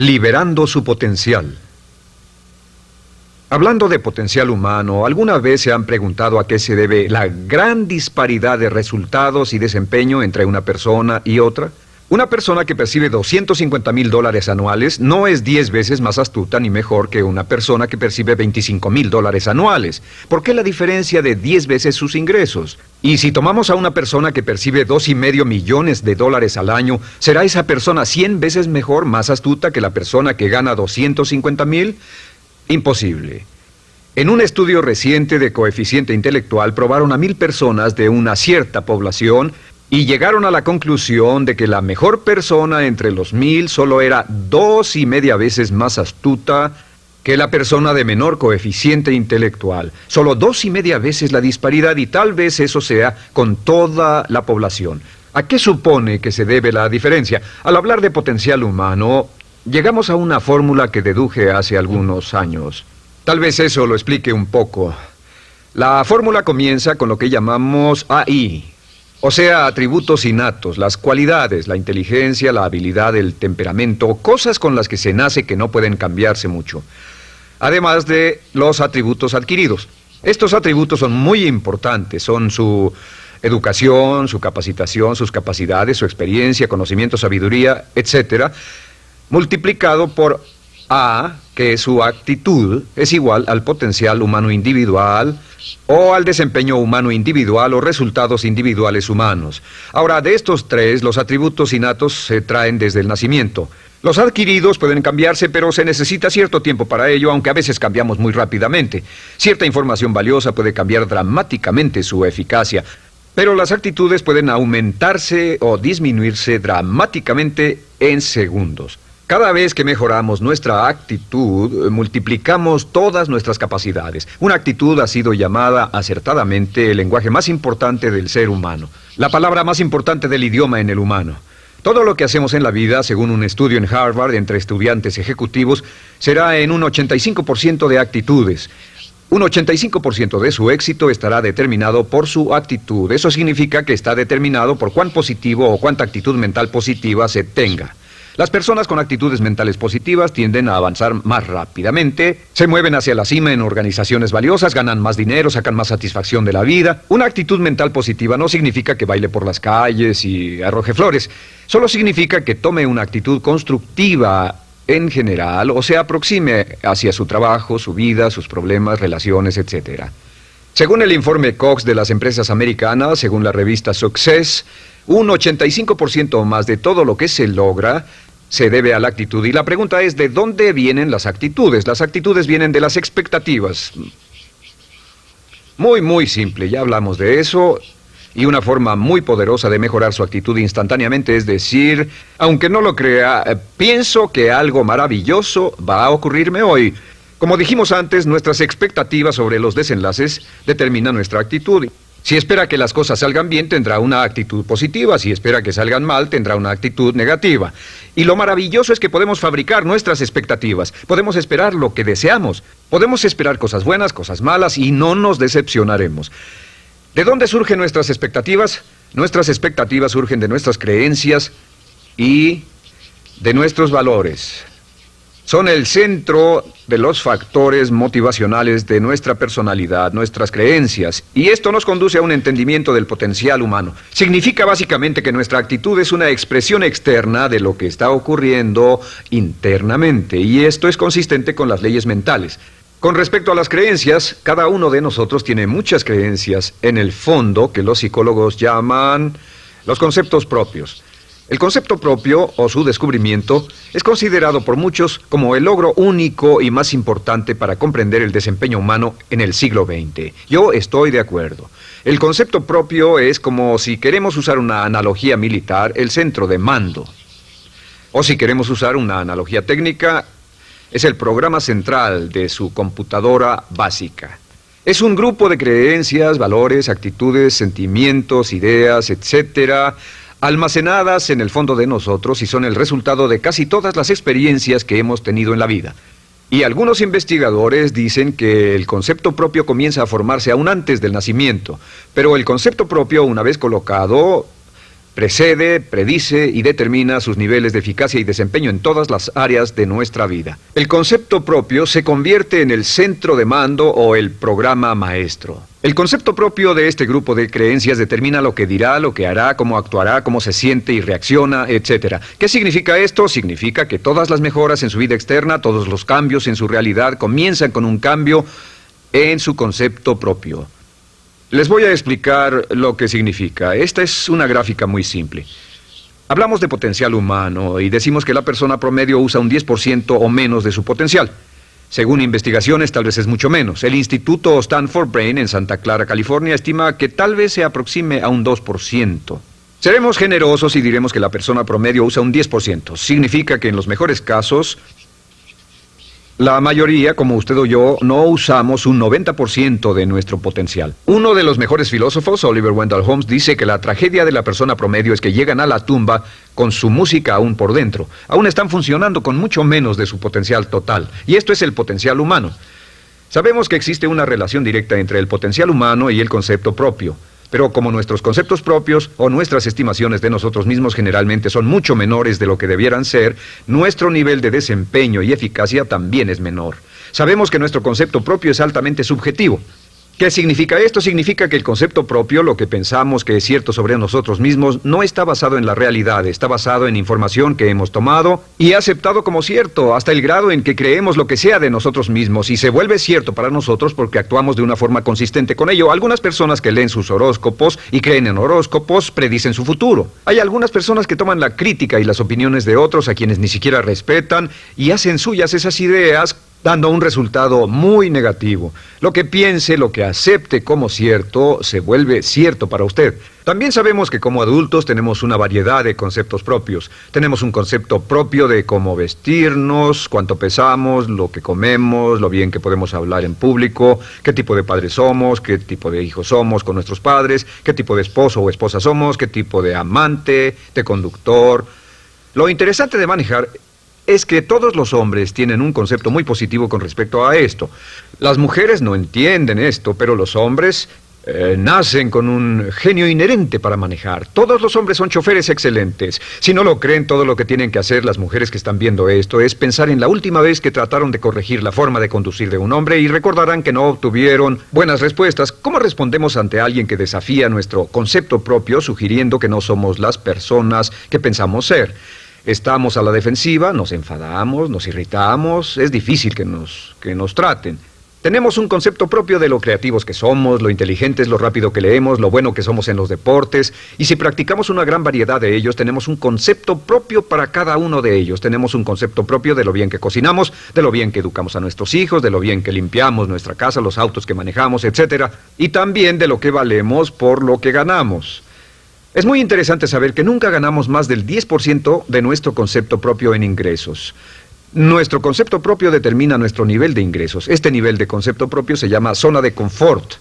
Liberando su potencial. Hablando de potencial humano, ¿alguna vez se han preguntado a qué se debe la gran disparidad de resultados y desempeño entre una persona y otra? Una persona que percibe $250,000 anuales no es 10 veces más astuta ni mejor que una persona que percibe $25,000 anuales. ¿Por qué la diferencia de 10 veces sus ingresos? Y si tomamos a una persona que percibe $2,5 millones al año, ¿será esa persona 100 veces mejor, más astuta que la persona que gana $250,000? Imposible. En un estudio reciente de coeficiente intelectual probaron a 1,000 personas de una cierta población y llegaron a la conclusión de que la mejor persona entre los 1,000 solo era 2,5 veces más astuta que la persona de menor coeficiente intelectual. Solo 2,5 veces la disparidad, y tal vez eso sea con toda la población. ¿A qué supone que se debe la diferencia? Al hablar de potencial humano, llegamos a una fórmula que deduje hace algunos años. Tal vez eso lo explique un poco. La fórmula comienza con lo que llamamos AI. O sea, atributos innatos, las cualidades, la inteligencia, la habilidad, el temperamento, cosas con las que se nace que no pueden cambiarse mucho. Además de los atributos adquiridos. Estos atributos son muy importantes, son su educación, su capacitación, sus capacidades, su experiencia, conocimiento, sabiduría, etc., multiplicado por A, que es su actitud, es igual al potencial humano individual, o al desempeño humano individual o resultados individuales humanos. Ahora, de estos tres, los atributos innatos se traen desde el nacimiento. Los adquiridos pueden cambiarse, pero se necesita cierto tiempo para ello, aunque a veces cambiamos muy rápidamente. Cierta información valiosa puede cambiar dramáticamente su eficacia, pero las actitudes pueden aumentarse o disminuirse dramáticamente en segundos. Cada vez que mejoramos nuestra actitud, multiplicamos todas nuestras capacidades. Una actitud ha sido llamada acertadamente el lenguaje más importante del ser humano, la palabra más importante del idioma en el humano. Todo lo que hacemos en la vida, según un estudio en Harvard entre estudiantes ejecutivos, será en un 85% de actitudes. Un 85% de su éxito estará determinado por su actitud. Eso significa que está determinado por cuán positivo o cuánta actitud mental positiva se tenga. Las personas con actitudes mentales positivas tienden a avanzar más rápidamente, se mueven hacia la cima en organizaciones valiosas, ganan más dinero, sacan más satisfacción de la vida. Una actitud mental positiva no significa que baile por las calles y arroje flores. Solo significa que tome una actitud constructiva en general o se aproxime hacia su trabajo, su vida, sus problemas, relaciones, etc. Según el informe Cox de las empresas americanas, según la revista Success, un 85% o más de todo lo que se logra se debe a la actitud. Y la pregunta es, ¿de dónde vienen las actitudes? Las actitudes vienen de las expectativas. Muy simple, ya hablamos de eso. Y una forma muy poderosa de mejorar su actitud instantáneamente es decir, aunque no lo crea, pienso que algo maravilloso va a ocurrirme hoy. Como dijimos antes, nuestras expectativas sobre los desenlaces determinan nuestra actitud. Si espera que las cosas salgan bien, tendrá una actitud positiva. Si espera que salgan mal, tendrá una actitud negativa. Y lo maravilloso es que podemos fabricar nuestras expectativas. Podemos esperar lo que deseamos. Podemos esperar cosas buenas, cosas malas, y no nos decepcionaremos. ¿De dónde surgen nuestras expectativas? Nuestras expectativas surgen de nuestras creencias y de nuestros valores. Son el centro de los factores motivacionales de nuestra personalidad, nuestras creencias. Y esto nos conduce a un entendimiento del potencial humano. Significa básicamente que nuestra actitud es una expresión externa de lo que está ocurriendo internamente. Y esto es consistente con las leyes mentales. Con respecto a las creencias, cada uno de nosotros tiene muchas creencias en el fondo que los psicólogos llaman los conceptos propios. El concepto propio, o su descubrimiento, es considerado por muchos como el logro único y más importante para comprender el desempeño humano en el siglo XX. Yo estoy de acuerdo. El concepto propio es como, si queremos usar una analogía militar, el centro de mando. O si queremos usar una analogía técnica, es el programa central de su computadora básica. Es un grupo de creencias, valores, actitudes, sentimientos, ideas, etcétera, almacenadas en el fondo de nosotros y son el resultado de casi todas las experiencias que hemos tenido en la vida. Y algunos investigadores dicen que el concepto propio comienza a formarse aún antes del nacimiento, pero el concepto propio, una vez colocado, Precede, predice y determina sus niveles de eficacia y desempeño en todas las áreas de nuestra vida. El concepto propio se convierte en el centro de mando o el programa maestro. El concepto propio de este grupo de creencias determina lo que dirá, lo que hará, cómo actuará, cómo se siente y reacciona, etc. ¿Qué significa esto? Significa que todas las mejoras en su vida externa, todos los cambios en su realidad comienzan con un cambio en su concepto propio. Les voy a explicar lo que significa. Esta es una gráfica muy simple. Hablamos de potencial humano y decimos que la persona promedio usa un 10% o menos de su potencial. Según investigaciones, tal vez es mucho menos. El Instituto Stanford Brain en Santa Clara, California, estima que tal vez se aproxime a un 2%. Seremos generosos y diremos que la persona promedio usa un 10%. Significa que en los mejores casos, la mayoría, como usted o yo, no usamos un 90% de nuestro potencial. Uno de los mejores filósofos, Oliver Wendell Holmes, dice que la tragedia de la persona promedio es que llegan a la tumba con su música aún por dentro. Aún están funcionando con mucho menos de su potencial total. Y esto es el potencial humano. Sabemos que existe una relación directa entre el potencial humano y el concepto propio. Pero como nuestros conceptos propios o nuestras estimaciones de nosotros mismos generalmente son mucho menores de lo que debieran ser, nuestro nivel de desempeño y eficacia también es menor. Sabemos que nuestro concepto propio es altamente subjetivo. ¿Qué significa esto? Significa que el concepto propio, lo que pensamos que es cierto sobre nosotros mismos, no está basado en la realidad, está basado en información que hemos tomado y aceptado como cierto, hasta el grado en que creemos lo que sea de nosotros mismos y se vuelve cierto para nosotros porque actuamos de una forma consistente con ello. Algunas personas que leen sus horóscopos y creen en horóscopos predicen su futuro. Hay algunas personas que toman la crítica y las opiniones de otros a quienes ni siquiera respetan y hacen suyas esas ideas, dando un resultado muy negativo. Lo que piense, lo que acepte como cierto, se vuelve cierto para usted. También sabemos que como adultos tenemos una variedad de conceptos propios. Tenemos un concepto propio de cómo vestirnos, cuánto pesamos, lo que comemos, lo bien que podemos hablar en público, qué tipo de padres somos, qué tipo de hijos somos con nuestros padres, qué tipo de esposo o esposa somos, qué tipo de amante, de conductor. Lo interesante de manejar es que todos los hombres tienen un concepto muy positivo con respecto a esto. Las mujeres no entienden esto, pero los hombres nacen con un genio inherente para manejar. Todos los hombres son choferes excelentes. Si no lo creen, todo lo que tienen que hacer las mujeres que están viendo esto es pensar en la última vez que trataron de corregir la forma de conducir de un hombre y recordarán que no obtuvieron buenas respuestas. ¿Cómo respondemos ante alguien que desafía nuestro concepto propio, sugiriendo que no somos las personas que pensamos ser? Estamos a la defensiva, nos enfadamos, nos irritamos, es difícil que nos traten. Tenemos un concepto propio de lo creativos que somos, lo inteligentes, lo rápido que leemos, lo bueno que somos en los deportes, y si practicamos una gran variedad de ellos, tenemos un concepto propio para cada uno de ellos. Tenemos un concepto propio de lo bien que cocinamos, de lo bien que educamos a nuestros hijos, de lo bien que limpiamos nuestra casa, los autos que manejamos, etc. Y también de lo que valemos por lo que ganamos. Es muy interesante saber que nunca ganamos más del 10% de nuestro concepto propio en ingresos. Nuestro concepto propio determina nuestro nivel de ingresos. Este nivel de concepto propio se llama zona de confort.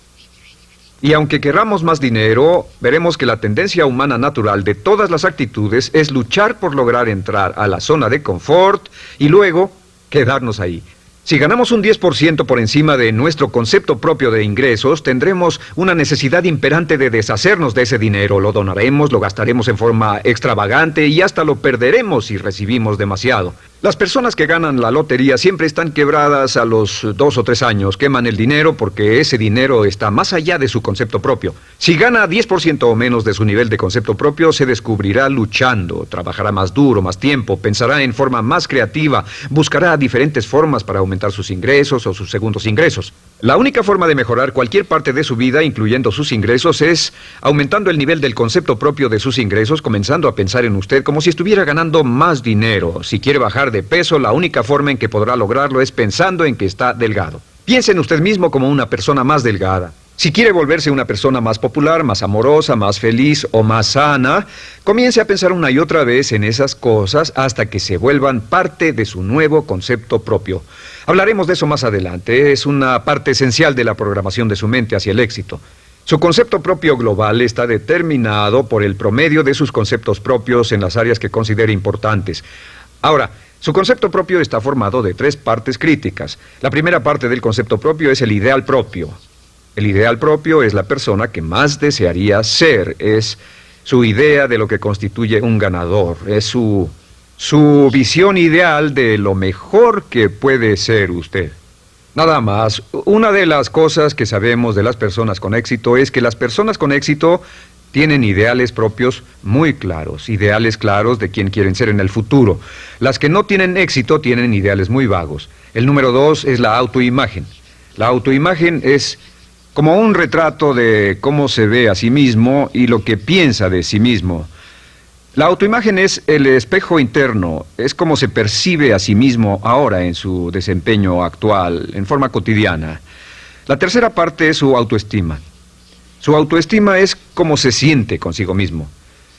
Y aunque querramos más dinero, veremos que la tendencia humana natural de todas las actitudes es luchar por lograr entrar a la zona de confort y luego quedarnos ahí. Si ganamos un 10% por encima de nuestro concepto propio de ingresos, tendremos una necesidad imperante de deshacernos de ese dinero. Lo donaremos, lo gastaremos en forma extravagante y hasta lo perderemos si recibimos demasiado. Las personas que ganan la lotería siempre están quebradas a los 2 o 3 años. Queman el dinero porque ese dinero está más allá de su concepto propio. Si gana 10% o menos de su nivel de concepto propio, se descubrirá luchando, trabajará más duro, más tiempo, pensará en forma más creativa, buscará diferentes formas para aumentar sus ingresos o sus segundos ingresos. La única forma de mejorar cualquier parte de su vida, incluyendo sus ingresos, es aumentando el nivel del concepto propio de sus ingresos, comenzando a pensar en usted como si estuviera ganando más dinero. Si quiere bajar de peso, la única forma en que podrá lograrlo es pensando en que está delgado. Piense en usted mismo como una persona más delgada. Si quiere volverse una persona más popular, más amorosa, más feliz o más sana, comience a pensar una y otra vez en esas cosas hasta que se vuelvan parte de su nuevo concepto propio. Hablaremos de eso más adelante. Es una parte esencial de la programación de su mente hacia el éxito. Su concepto propio global está determinado por el promedio de sus conceptos propios en las áreas que considere importantes. Ahora, su concepto propio está formado de 3 partes críticas. La primera parte del concepto propio es el ideal propio. El ideal propio es la persona que más desearía ser, es su idea de lo que constituye un ganador, es su visión ideal de lo mejor que puede ser usted. Nada más, una de las cosas que sabemos de las personas con éxito es que las personas con éxito tienen ideales propios muy claros, ideales claros de quién quieren ser en el futuro. Las que no tienen éxito tienen ideales muy vagos. El número 2 es la autoimagen. La autoimagen es como un retrato de cómo se ve a sí mismo y lo que piensa de sí mismo. La autoimagen es el espejo interno, es como se percibe a sí mismo ahora en su desempeño actual, en forma cotidiana. La tercera parte es su autoestima. Su autoestima es cómo se siente consigo mismo.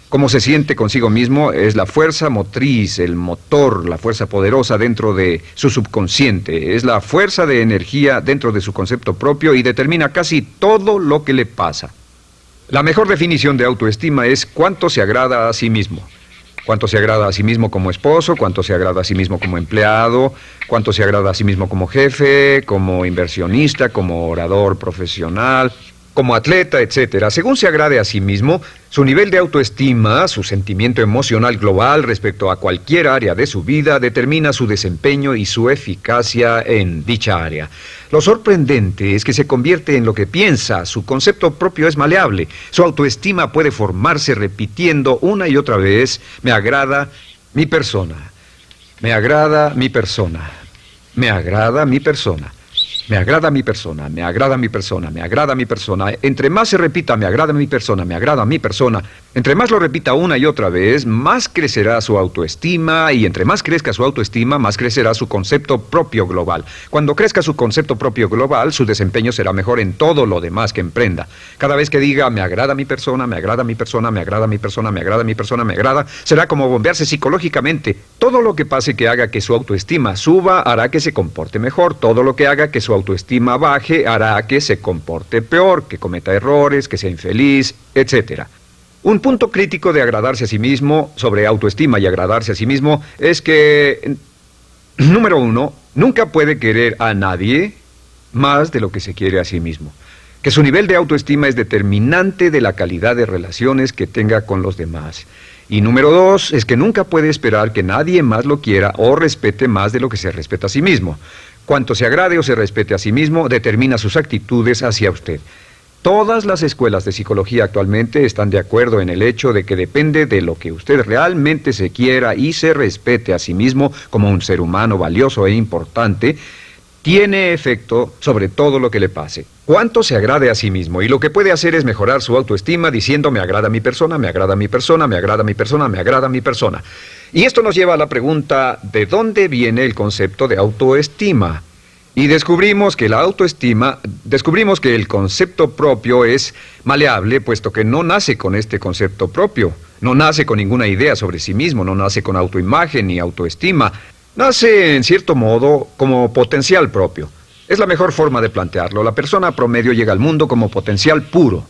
Cómo se siente consigo mismo es la fuerza motriz, el motor, la fuerza poderosa dentro de su subconsciente. Es la fuerza de energía dentro de su concepto propio y determina casi todo lo que le pasa. La mejor definición de autoestima es cuánto se agrada a sí mismo. Cuánto se agrada a sí mismo como esposo, cuánto se agrada a sí mismo como empleado, cuánto se agrada a sí mismo como jefe, como inversionista, como orador profesional, como atleta, etcétera. Según se agrade a sí mismo, su nivel de autoestima, su sentimiento emocional global respecto a cualquier área de su vida, determina su desempeño y su eficacia en dicha área. Lo sorprendente es que se convierte en lo que piensa, su concepto propio es maleable, su autoestima puede formarse repitiendo una y otra vez, me agrada mi persona, me agrada mi persona, me agrada mi persona. Me agrada mi persona, me agrada mi persona, me agrada mi persona. Entre más se repita, me agrada mi persona, me agrada mi persona, entre más lo repita una y otra vez, más crecerá su autoestima y entre más crezca su autoestima, más crecerá su concepto propio global. Cuando crezca su concepto propio global, su desempeño será mejor en todo lo demás que emprenda. Cada vez que diga, me agrada mi persona, me agrada mi persona, me agrada mi persona, me agrada mi persona, me agrada, será como bombearse psicológicamente. Todo lo que pase que haga que su autoestima suba, hará que se comporte mejor. Todo lo que haga que su autoestima baje hará que se comporte peor, que cometa errores, que sea infeliz, etc. Un punto crítico de agradarse a sí mismo, sobre autoestima y agradarse a sí mismo, es que, número 1, nunca puede querer a nadie más de lo que se quiere a sí mismo. Que su nivel de autoestima es determinante de la calidad de relaciones que tenga con los demás. Y número 2, es que nunca puede esperar que nadie más lo quiera o respete más de lo que se respeta a sí mismo. Cuanto se agrade o se respete a sí mismo, determina sus actitudes hacia usted. Todas las escuelas de psicología actualmente están de acuerdo en el hecho de que depende de lo que usted realmente se quiera y se respete a sí mismo como un ser humano valioso e importante, tiene efecto sobre todo lo que le pase. Cuánto se agrade a sí mismo, y lo que puede hacer es mejorar su autoestima diciendo me agrada mi persona, me agrada mi persona, me agrada mi persona, me agrada mi persona. Y esto nos lleva a la pregunta, ¿de dónde viene el concepto de autoestima? Y descubrimos que el concepto propio es maleable, puesto que no nace con este concepto propio, no nace con ninguna idea sobre sí mismo, no nace con autoimagen ni autoestima. Nace, en cierto modo, como potencial propio. Es la mejor forma de plantearlo. La persona promedio llega al mundo como potencial puro.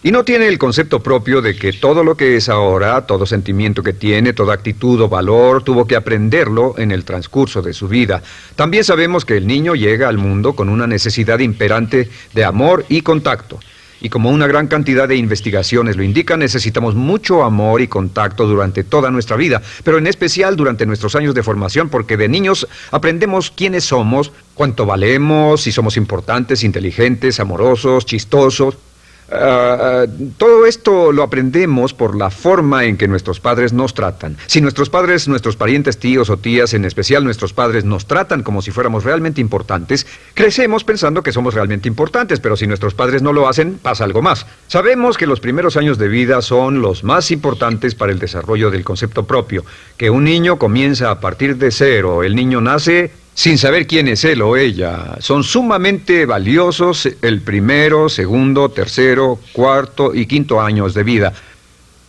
Y no tiene el concepto propio de que todo lo que es ahora, todo sentimiento que tiene, toda actitud o valor, tuvo que aprenderlo en el transcurso de su vida. También sabemos que el niño llega al mundo con una necesidad imperante de amor y contacto. Y como una gran cantidad de investigaciones lo indican, necesitamos mucho amor y contacto durante toda nuestra vida, pero en especial durante nuestros años de formación, porque de niños aprendemos quiénes somos, cuánto valemos, si somos importantes, inteligentes, amorosos, chistosos. Todo esto lo aprendemos por la forma en que nuestros padres nos tratan. Si nuestros padres, nuestros parientes, tíos o tías, en especial nuestros padres, nos tratan como si fuéramos realmente importantes, crecemos pensando que somos realmente importantes, pero si nuestros padres no lo hacen, pasa algo más. Sabemos que los primeros años de vida son los más importantes para el desarrollo del concepto propio, que un niño comienza a partir de cero. El niño nace sin saber quién es él o ella. Son sumamente valiosos el primero, segundo, tercero, cuarto y quinto años de vida.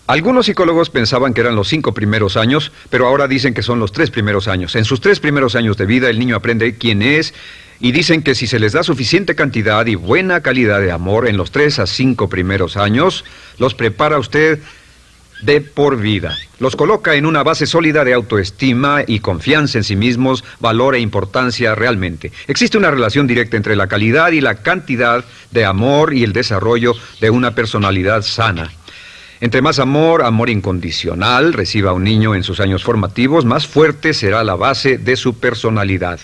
Algunos psicólogos pensaban que eran los 5 primeros años, pero ahora dicen que son los 3 primeros años. En sus 3 primeros años de vida el niño aprende quién es y dicen que si se les da suficiente cantidad y buena calidad de amor en los 3 a 5 primeros años, los prepara usted de por vida. Los coloca en una base sólida de autoestima y confianza en sí mismos, valor e importancia realmente. Existe una relación directa entre la calidad y la cantidad de amor y el desarrollo de una personalidad sana. Entre más amor, amor incondicional, reciba un niño en sus años formativos, más fuerte será la base de su personalidad.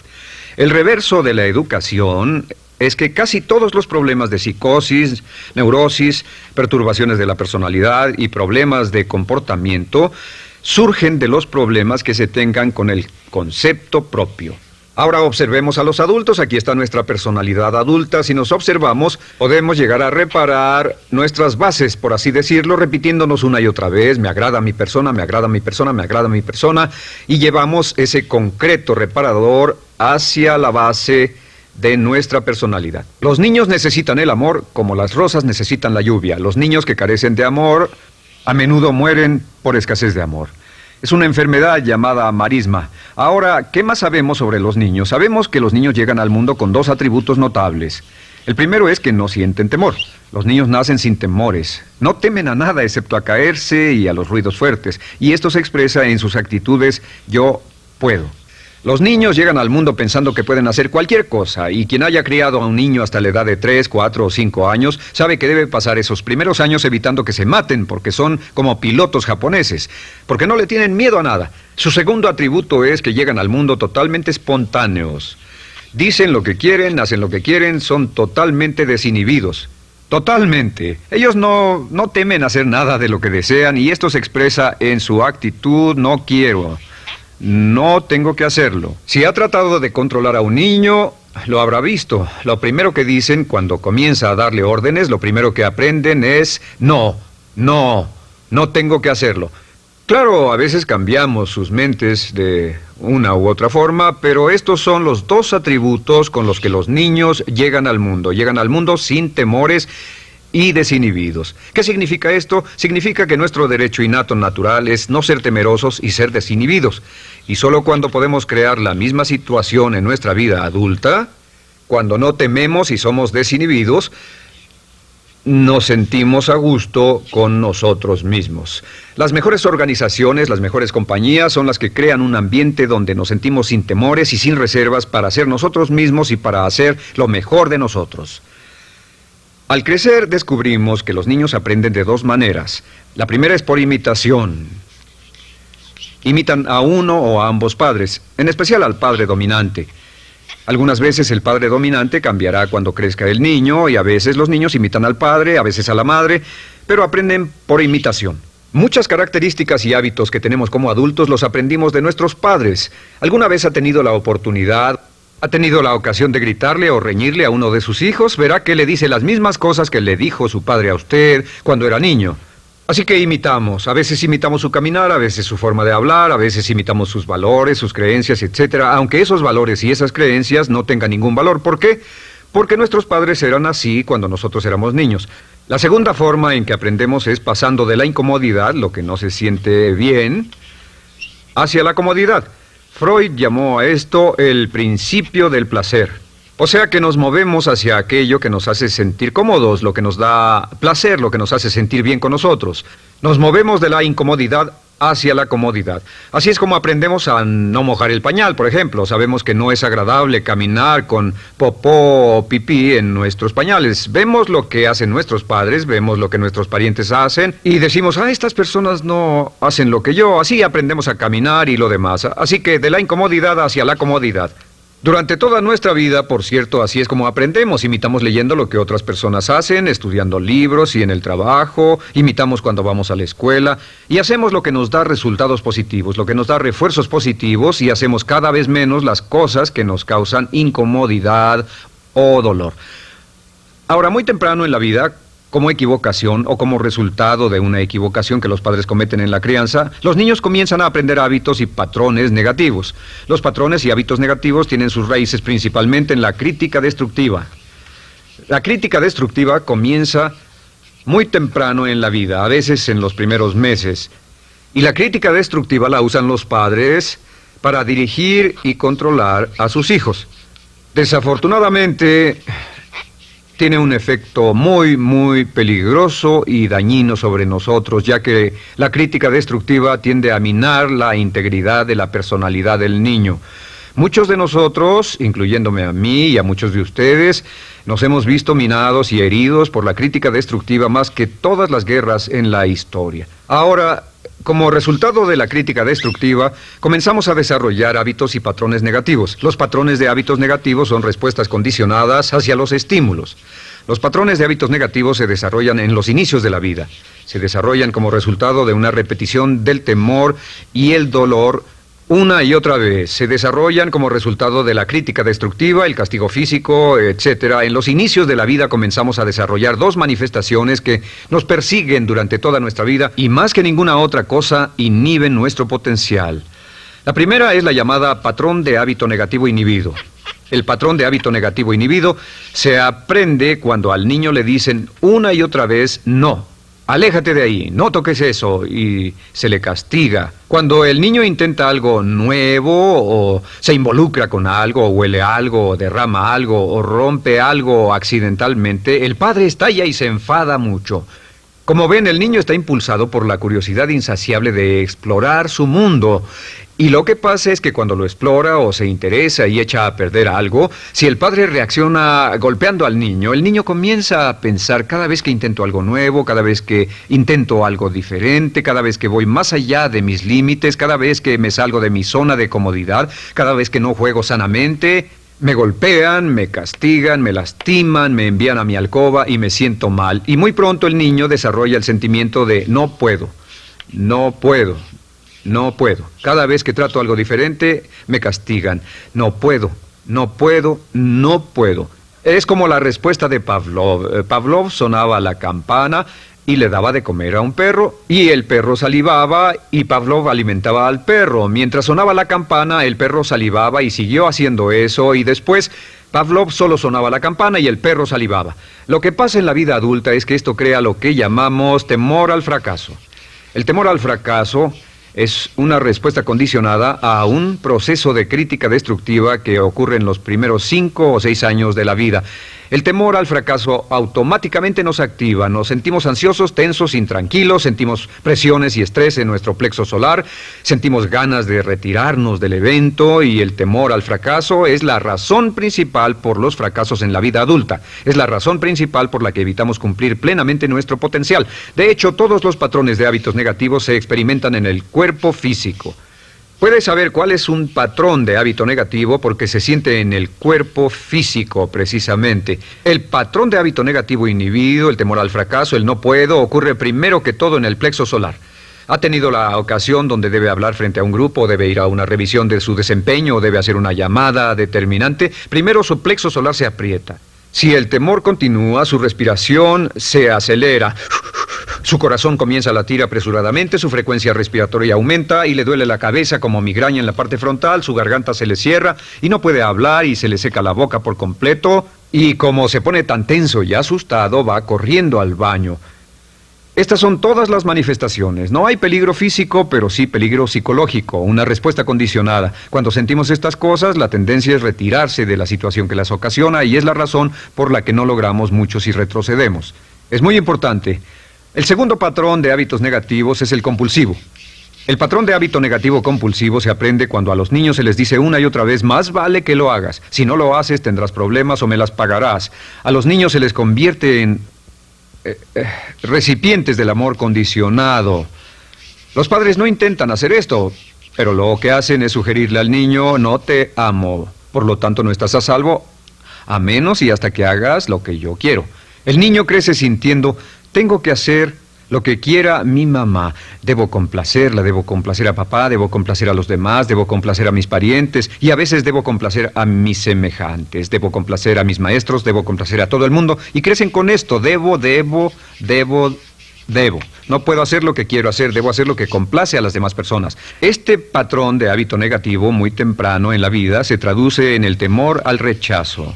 El reverso de la educación es que casi todos los problemas de psicosis, neurosis, perturbaciones de la personalidad y problemas de comportamiento surgen de los problemas que se tengan con el concepto propio. Ahora observemos a los adultos. Aquí está nuestra personalidad adulta. Si nos observamos, podemos llegar a reparar nuestras bases, por así decirlo, repitiéndonos una y otra vez: me agrada mi persona, me agrada mi persona, me agrada mi persona, y llevamos ese concreto reparador hacia la base de nuestra personalidad. Los niños necesitan el amor como las rosas necesitan la lluvia. Los niños que carecen de amor a menudo mueren por escasez de amor. Es una enfermedad llamada marisma. Ahora, ¿qué más sabemos sobre los niños? Sabemos que los niños llegan al mundo con dos atributos notables. El primero es que no sienten temor. Los niños nacen sin temores. No temen a nada excepto a caerse y a los ruidos fuertes. Y esto se expresa en sus actitudes: yo puedo. Los niños llegan al mundo pensando que pueden hacer cualquier cosa, y quien haya criado a un niño hasta la edad de 3, 4 o 5 años sabe que debe pasar esos primeros años evitando que se maten, porque son como pilotos japoneses, porque no le tienen miedo a nada. Su segundo atributo es que llegan al mundo totalmente espontáneos. Dicen lo que quieren, hacen lo que quieren, son totalmente desinhibidos. Totalmente. Ellos no temen hacer nada de lo que desean, y esto se expresa en su actitud: no quiero. No tengo que hacerlo. Si ha tratado de controlar a un niño, lo habrá visto. Lo primero que dicen cuando comienza a darle órdenes, lo primero que aprenden es: no tengo que hacerlo. Claro, a veces cambiamos sus mentes de una u otra forma, pero estos son los dos atributos con los que los niños llegan al mundo. Llegan al mundo sin temores y desinhibidos. ¿Qué significa esto? Significa que nuestro derecho innato natural es no ser temerosos y ser desinhibidos. Y solo cuando podemos crear la misma situación en nuestra vida adulta, cuando no tememos y somos desinhibidos, nos sentimos a gusto con nosotros mismos. Las mejores organizaciones, las mejores compañías son las que crean un ambiente donde nos sentimos sin temores y sin reservas para ser nosotros mismos y para hacer lo mejor de nosotros. Al crecer descubrimos que los niños aprenden de dos maneras. La primera es por imitación. Imitan a uno o a ambos padres, en especial al padre dominante. Algunas veces el padre dominante cambiará cuando crezca el niño, y a veces los niños imitan al padre, a veces a la madre, pero aprenden por imitación. Muchas características y hábitos que tenemos como adultos los aprendimos de nuestros padres. ¿Alguna vez ha tenido la oportunidad, ha tenido la ocasión de gritarle o reñirle a uno de sus hijos? Verá que le dice las mismas cosas que le dijo su padre a usted cuando era niño. Así que imitamos. A veces imitamos su caminar, a veces su forma de hablar, a veces imitamos sus valores, sus creencias, etcétera, aunque esos valores y esas creencias no tengan ningún valor. ¿Por qué? Porque nuestros padres eran así cuando nosotros éramos niños. La segunda forma en que aprendemos es pasando de la incomodidad, lo que no se siente bien, hacia la comodidad. Freud llamó a esto el principio del placer. O sea que nos movemos hacia aquello que nos hace sentir cómodos, lo que nos da placer, lo que nos hace sentir bien con nosotros. Nos movemos de la incomodidad hacia la comodidad. Así es como aprendemos a no mojar el pañal, por ejemplo. Sabemos que no es agradable caminar con popó o pipí en nuestros pañales. Vemos lo que hacen nuestros padres, vemos lo que nuestros parientes hacen y decimos: estas personas no hacen lo que yo. Así aprendemos a caminar y lo demás. Así que de la incomodidad hacia la comodidad. Durante toda nuestra vida, por cierto, así es como aprendemos. Imitamos leyendo lo que otras personas hacen, estudiando libros y en el trabajo, imitamos cuando vamos a la escuela, y hacemos lo que nos da resultados positivos, lo que nos da refuerzos positivos, y hacemos cada vez menos las cosas que nos causan incomodidad o dolor. Ahora, muy temprano en la vida, como equivocación o como resultado de una equivocación que los padres cometen en la crianza, los niños comienzan a aprender hábitos y patrones negativos. Los patrones y hábitos negativos tienen sus raíces principalmente en la crítica destructiva. La crítica destructiva comienza muy temprano en la vida, a veces en los primeros meses. Y la crítica destructiva la usan los padres para dirigir y controlar a sus hijos. Desafortunadamente, tiene un efecto muy peligroso y dañino sobre nosotros, ya que la crítica destructiva tiende a minar la integridad de la personalidad del niño. Muchos de nosotros, incluyéndome a mí y a muchos de ustedes, nos hemos visto minados y heridos por la crítica destructiva más que todas las guerras en la historia. Ahora, como resultado de la crítica destructiva, comenzamos a desarrollar hábitos y patrones negativos. Los patrones de hábitos negativos son respuestas condicionadas hacia los estímulos. Los patrones de hábitos negativos se desarrollan en los inicios de la vida. Se desarrollan como resultado de una repetición del temor y el dolor una y otra vez. Se desarrollan como resultado de la crítica destructiva, el castigo físico, etc. En los inicios de la vida comenzamos a desarrollar dos manifestaciones que nos persiguen durante toda nuestra vida y más que ninguna otra cosa inhiben nuestro potencial. La primera es la llamada patrón de hábito negativo inhibido. El patrón de hábito negativo inhibido se aprende cuando al niño le dicen una y otra vez no. Aléjate de ahí, no toques eso, y se le castiga. Cuando el niño intenta algo nuevo, o se involucra con algo, o huele algo, o derrama algo, o rompe algo accidentalmente, el padre estalla y se enfada mucho. Como ven, el niño está impulsado por la curiosidad insaciable de explorar su mundo. Y lo que pasa es que cuando lo explora o se interesa y echa a perder algo, si el padre reacciona golpeando al niño, el niño comienza a pensar cada vez que intento algo nuevo, cada vez que intento algo diferente, cada vez que voy más allá de mis límites, cada vez que me salgo de mi zona de comodidad, cada vez que no juego sanamente, me golpean, me castigan, me lastiman, me envían a mi alcoba y me siento mal. Y muy pronto el niño desarrolla el sentimiento de no puedo, no puedo. No puedo. Cada vez que trato algo diferente, me castigan. No puedo, no puedo, no puedo. Es como la respuesta de Pavlov. Pavlov sonaba la campana y le daba de comer a un perro, y el perro salivaba, y Pavlov alimentaba al perro. Mientras sonaba la campana, el perro salivaba y siguió haciendo eso, y después Pavlov solo sonaba la campana y el perro salivaba. Lo que pasa en la vida adulta es que esto crea lo que llamamos temor al fracaso. El temor al fracaso es una respuesta condicionada a un proceso de crítica destructiva que ocurre en los primeros 5 o 6 años de la vida. El temor al fracaso automáticamente nos activa, nos sentimos ansiosos, tensos, intranquilos, sentimos presiones y estrés en nuestro plexo solar, sentimos ganas de retirarnos del evento, y el temor al fracaso es la razón principal por los fracasos en la vida adulta. Es la razón principal por la que evitamos cumplir plenamente nuestro potencial. De hecho, todos los patrones de hábitos negativos se experimentan en el cuerpo físico. Puedes saber cuál es un patrón de hábito negativo porque se siente en el cuerpo físico, precisamente. El patrón de hábito negativo inhibido, el temor al fracaso, el no puedo, ocurre primero que todo en el plexo solar. ¿Ha tenido la ocasión donde debe hablar frente a un grupo, debe ir a una revisión de su desempeño o debe hacer una llamada determinante? Primero su plexo solar se aprieta. Si el temor continúa, su respiración se acelera. Su corazón comienza a latir apresuradamente, su frecuencia respiratoria aumenta y le duele la cabeza como migraña en la parte frontal, su garganta se le cierra y no puede hablar y se le seca la boca por completo, y como se pone tan tenso y asustado, va corriendo al baño. Estas son todas las manifestaciones. No hay peligro físico, pero sí peligro psicológico, una respuesta condicionada. Cuando sentimos estas cosas, la tendencia es retirarse de la situación que las ocasiona, y es la razón por la que no logramos mucho si retrocedemos. Es muy importante. El segundo patrón de hábitos negativos es el compulsivo. El patrón de hábito negativo compulsivo se aprende cuando a los niños se les dice una y otra vez: más vale que lo hagas. Si no lo haces, tendrás problemas o me las pagarás. A los niños se les convierte en recipientes del amor condicionado. Los padres no intentan hacer esto, pero lo que hacen es sugerirle al niño: no te amo, por lo tanto no estás a salvo, a menos y hasta que hagas lo que yo quiero. El niño crece sintiendo: tengo que hacer lo que quiera mi mamá. Debo complacerla, debo complacer a papá, debo complacer a los demás, debo complacer a mis parientes, y a veces debo complacer a mis semejantes, debo complacer a mis maestros, debo complacer a todo el mundo, y crecen con esto: debo. No puedo hacer lo que quiero hacer, debo hacer lo que complace a las demás personas. Este patrón de hábito negativo muy temprano en la vida se traduce en el temor al rechazo.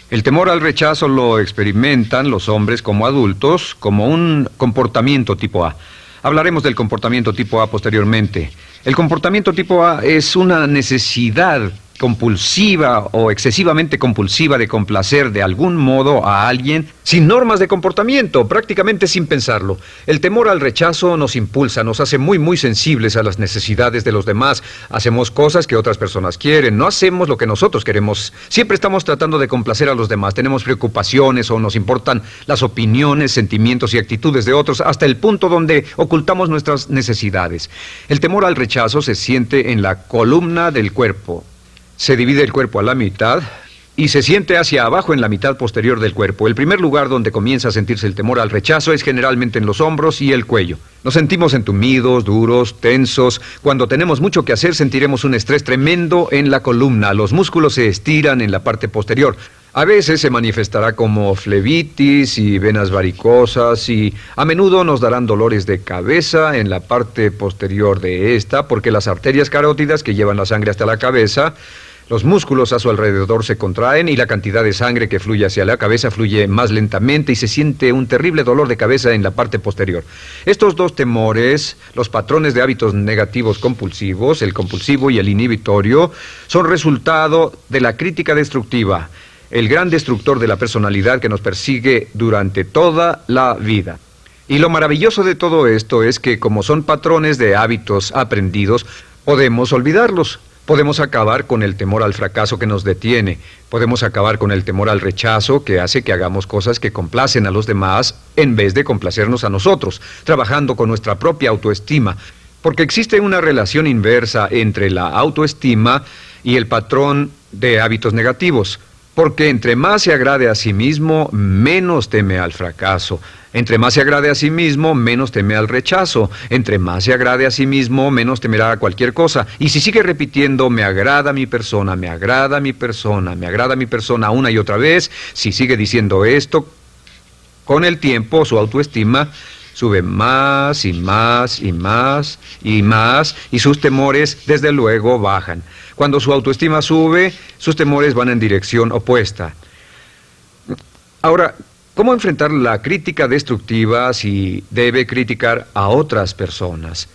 El temor al rechazo lo experimentan los hombres como adultos como un comportamiento tipo A. Hablaremos del comportamiento tipo A posteriormente. El comportamiento tipo A es una necesidad compulsiva o excesivamente compulsiva de complacer de algún modo a alguien sin normas de comportamiento, prácticamente sin pensarlo. El temor al rechazo nos impulsa, nos hace muy sensibles a las necesidades de los demás. Hacemos cosas que otras personas quieren, no hacemos lo que nosotros queremos. Siempre estamos tratando de complacer a los demás. Tenemos preocupaciones o nos importan las opiniones, sentimientos y actitudes de otros hasta el punto donde ocultamos nuestras necesidades. El temor al rechazo se siente en la columna del cuerpo. Se divide el cuerpo a la mitad y se siente hacia abajo en la mitad posterior del cuerpo. El primer lugar donde comienza a sentirse el temor al rechazo es generalmente en los hombros y el cuello. Nos sentimos entumidos, duros, tensos. Cuando tenemos mucho que hacer sentiremos un estrés tremendo en la columna. Los músculos se estiran en la parte posterior. A veces se manifestará como flebitis y venas varicosas y a menudo nos darán dolores de cabeza en la parte posterior de esta porque las arterias carótidas que llevan la sangre hasta la cabeza, los músculos a su alrededor se contraen y la cantidad de sangre que fluye hacia la cabeza fluye más lentamente y se siente un terrible dolor de cabeza en la parte posterior. Estos dos temores, los patrones de hábitos negativos compulsivos, el compulsivo y el inhibitorio, son resultado de la crítica destructiva, el gran destructor de la personalidad que nos persigue durante toda la vida. Y lo maravilloso de todo esto es que como son patrones de hábitos aprendidos, podemos olvidarlos. Podemos acabar con el temor al fracaso que nos detiene. Podemos acabar con el temor al rechazo que hace que hagamos cosas que complacen a los demás en vez de complacernos a nosotros, trabajando con nuestra propia autoestima. Porque existe una relación inversa entre la autoestima y el patrón de hábitos negativos. Porque entre más se agrade a sí mismo, menos teme al fracaso. Entre más se agrade a sí mismo, menos teme al rechazo. Entre más se agrade a sí mismo, menos temerá a cualquier cosa. Y si sigue repitiendo, me agrada mi persona, me agrada mi persona, me agrada mi persona una y otra vez, si sigue diciendo esto, con el tiempo su autoestima sube más y más y más y más y sus temores desde luego bajan. Cuando su autoestima sube, sus temores van en dirección opuesta. Ahora, ¿cómo enfrentar la crítica destructiva si debe criticar a otras personas?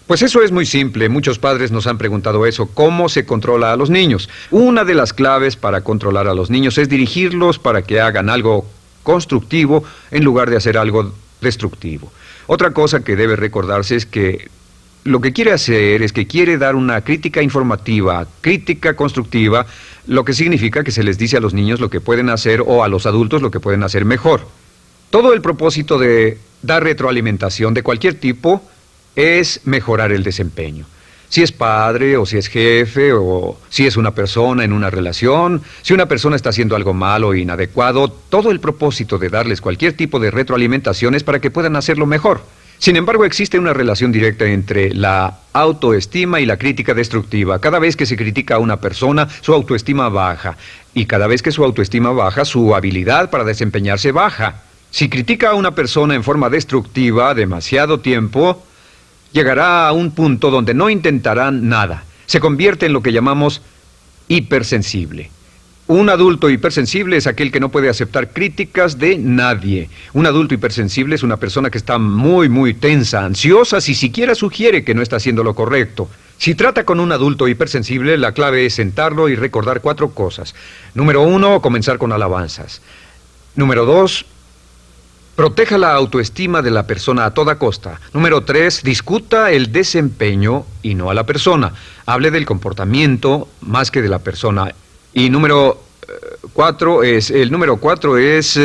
Pues eso es muy simple. Muchos padres nos han preguntado eso. ¿Cómo se controla a los niños? Una de las claves para controlar a los niños es dirigirlos para que hagan algo constructivo en lugar de hacer algo destructivo. Otra cosa que debe recordarse es que lo que quiere hacer es que quiere dar una crítica informativa, crítica constructiva, lo que significa que se les dice a los niños lo que pueden hacer o a los adultos lo que pueden hacer mejor. Todo el propósito de dar retroalimentación de cualquier tipo es mejorar el desempeño. Si es padre o si es jefe o si es una persona en una relación, si una persona está haciendo algo malo o inadecuado, todo el propósito de darles cualquier tipo de retroalimentación es para que puedan hacerlo mejor. Sin embargo, existe una relación directa entre la autoestima y la crítica destructiva. Cada vez que se critica a una persona, su autoestima baja. Y cada vez que su autoestima baja, su habilidad para desempeñarse baja. Si critica a una persona en forma destructiva demasiado tiempo, llegará a un punto donde no intentarán nada. Se convierte en lo que llamamos hipersensible. Un adulto hipersensible es aquel que no puede aceptar críticas de nadie. Un adulto hipersensible es una persona que está muy tensa, ansiosa, si siquiera sugiere que no está haciendo lo correcto. Si trata con un adulto hipersensible, la clave es sentarlo y recordar 4 cosas. Número 1, comenzar con alabanzas. Número 2, proteja la autoestima de la persona a toda costa. Número 3, discuta el desempeño y no a la persona. Hable del comportamiento más que de la persona. Y número 4 es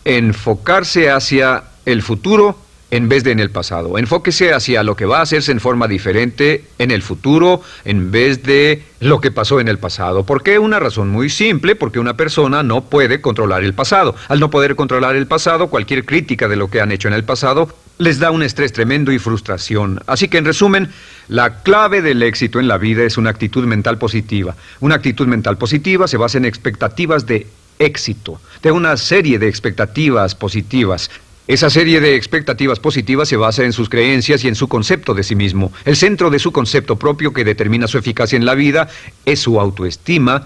enfocarse hacia el futuro en vez de en el pasado. Enfóquese hacia lo que va a hacerse en forma diferente en el futuro en vez de lo que pasó en el pasado. ¿Por qué? Una razón muy simple, porque una persona no puede controlar el pasado. Al no poder controlar el pasado, cualquier crítica de lo que han hecho en el pasado les da un estrés tremendo y frustración. Así que, en resumen, la clave del éxito en la vida es una actitud mental positiva. Una actitud mental positiva se basa en expectativas de éxito, de una serie de expectativas positivas. Esa serie de expectativas positivas se basa en sus creencias y en su concepto de sí mismo. El centro de su concepto propio que determina su eficacia en la vida es su autoestima,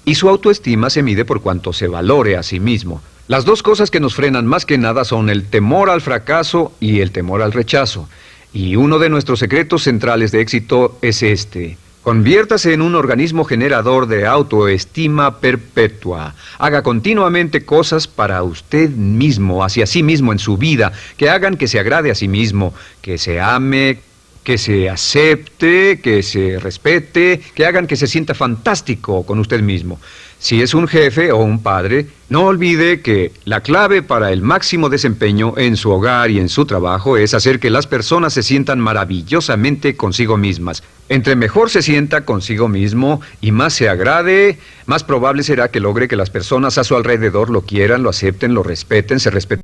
y su autoestima se mide por cuanto se valore a sí mismo. Las dos cosas que nos frenan más que nada son el temor al fracaso y el temor al rechazo. Y uno de nuestros secretos centrales de éxito es este: Conviértase en un organismo generador de autoestima perpetua. Haga continuamente cosas para usted mismo, hacia sí mismo en su vida, que hagan que se agrade a sí mismo, que se ame, que se acepte, que se respete, que hagan que se sienta fantástico con usted mismo. Si es un jefe o un padre, no olvide que la clave para el máximo desempeño en su hogar y en su trabajo es hacer que las personas se sientan maravillosamente consigo mismas. Entre mejor se sienta consigo mismo y más se agrade, más probable será que logre que las personas a su alrededor lo quieran, lo acepten, lo respeten, se respeten.